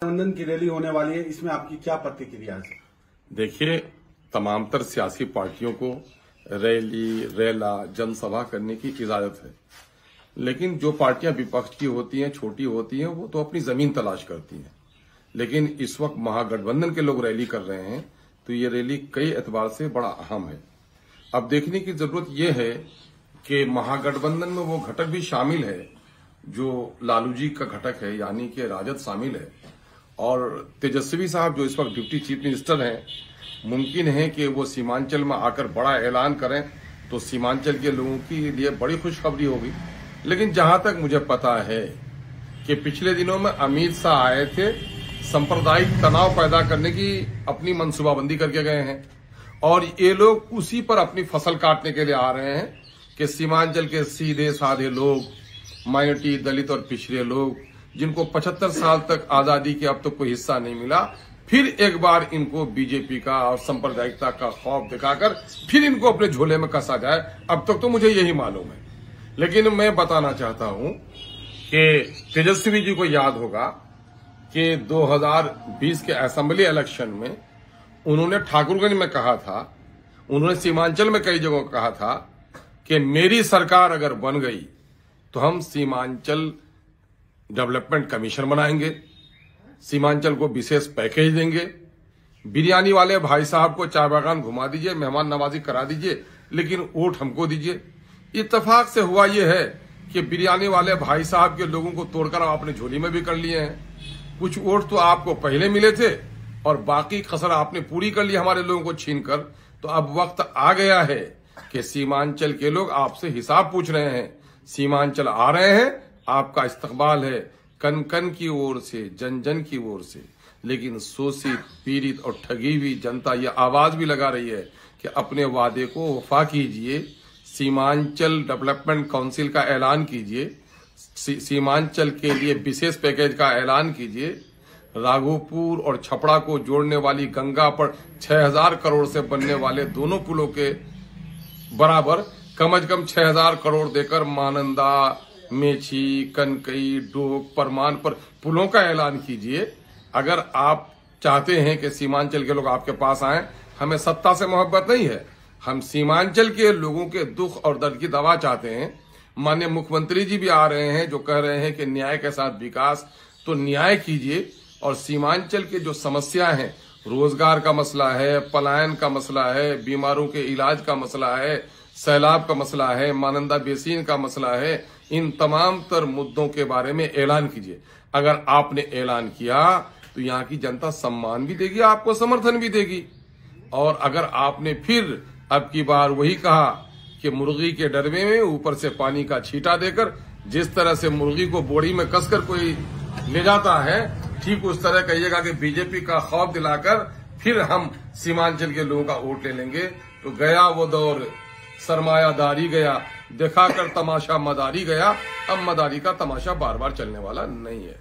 गठबंधन की रैली होने वाली है, इसमें आपकी क्या प्रतिक्रिया है? देखिए, तमामतर सियासी पार्टियों को रैली, रेला, जनसभा करने की इजाजत है, लेकिन जो पार्टियां विपक्ष की होती हैं, छोटी होती हैं, वो तो अपनी जमीन तलाश करती हैं। लेकिन इस वक्त महागठबंधन के लोग रैली कर रहे हैं, तो ये रैली कई एतबार से बड़ा अहम है। अब देखने की जरूरत यह है कि महागठबंधन में वो घटक भी शामिल है जो लालू जी का घटक है, यानी कि राजद शामिल है, और तेजस्वी साहब जो इस वक्त डिप्टी चीफ मिनिस्टर हैं, मुमकिन है कि वो सीमांचल में आकर बड़ा ऐलान करें तो सीमांचल के लोगों के लिए बड़ी खुशखबरी होगी। लेकिन जहां तक मुझे पता है कि पिछले दिनों में अमित शाह आए थे, सांप्रदायिक तनाव पैदा करने की अपनी मनसूबाबंदी करके गए हैं, और ये लोग उसी पर अपनी फसल काटने के लिए आ रहे हैं कि सीमांचल के सीधे साधे लोग, माइनॉरिटी, दलित और पिछड़े लोग, जिनको 75 साल तक आजादी के अब तक कोई हिस्सा नहीं मिला, फिर एक बार इनको बीजेपी का और सांप्रदायिकता का खौफ दिखाकर फिर इनको अपने झोले में कसा जाए। अब तक तो मुझे यही मालूम है। लेकिन मैं बताना चाहता हूं कि तेजस्वी जी को याद होगा कि 2020 के असेंबली इलेक्शन में उन्होंने ठाकुरगंज में कहा था, उन्होंने सीमांचल में कई जगहों कहा था कि मेरी सरकार अगर बन गई तो हम सीमांचल डेवलपमेंट कमीशन बनाएंगे, सीमांचल को विशेष पैकेज देंगे, बिरयानी वाले भाई साहब को चाय बागान घुमा दीजिए, मेहमान नवाजी करा दीजिए, लेकिन वोट हमको दीजिए। इत्तेफाक से हुआ यह है कि बिरयानी वाले भाई साहब के लोगों को तोड़कर आप अपने झोली में भी कर लिए हैं। कुछ वोट तो आपको पहले मिले थे और बाकी कसर आपने पूरी कर ली हमारे लोगों को छीनकर। तो अब वक्त आ गया है कि सीमांचल के लोग आपसे हिसाब पूछ रहे हैं। सीमांचल आ रहे हैं, आपका इस्तकबाल है कन कन की ओर से, जन जन की ओर से। लेकिन शोषित, पीड़ित और ठगी हुई जनता ये आवाज भी लगा रही है कि अपने वादे को वफा कीजिए, सीमांचल डेवलपमेंट काउंसिल का ऐलान कीजिए, सीमांचल के लिए विशेष पैकेज का ऐलान कीजिए, राघोपुर और छपड़ा को जोड़ने वाली गंगा पर 6000 करोड़ से बनने वाले दोनों पुलों के बराबर कम से कम 6000 करोड़ देकर मानंदा, मेची, कनकई, डोक, परमान पर पुलों का ऐलान कीजिए। अगर आप चाहते हैं कि सीमांचल के लोग आपके पास आएं, हमें सत्ता से मोहब्बत नहीं है, हम सीमांचल के लोगों के दुख और दर्द की दवा चाहते हैं। माननीय मुख्यमंत्री जी भी आ रहे हैं जो कह रहे हैं कि न्याय के साथ विकास, तो न्याय कीजिए। और सीमांचल के जो समस्या हैं, रोजगार का मसला है, पलायन का मसला है, बीमारों के इलाज का मसला है, सैलाब का मसला है, मानंदा बेसिन का मसला है, इन तमाम तर मुद्दों के बारे में ऐलान कीजिए। अगर आपने ऐलान किया तो यहाँ की जनता सम्मान भी देगी, आपको समर्थन भी देगी। और अगर आपने फिर अब की बार वही कहा कि मुर्गी के डरवे में ऊपर से पानी का छींटा देकर, जिस तरह से मुर्गी को बोरी में कसकर कोई ले जाता है, ठीक उस तरह कहिएगा कि बीजेपी का खौफ दिलाकर फिर हम सीमांचल के लोगों का वोट ले लेंगे, तो गया वो दौर सरमायादारी गया, दिखाकर तमाशा मदारी गया। अब मदारी का तमाशा बार बार चलने वाला नहीं है।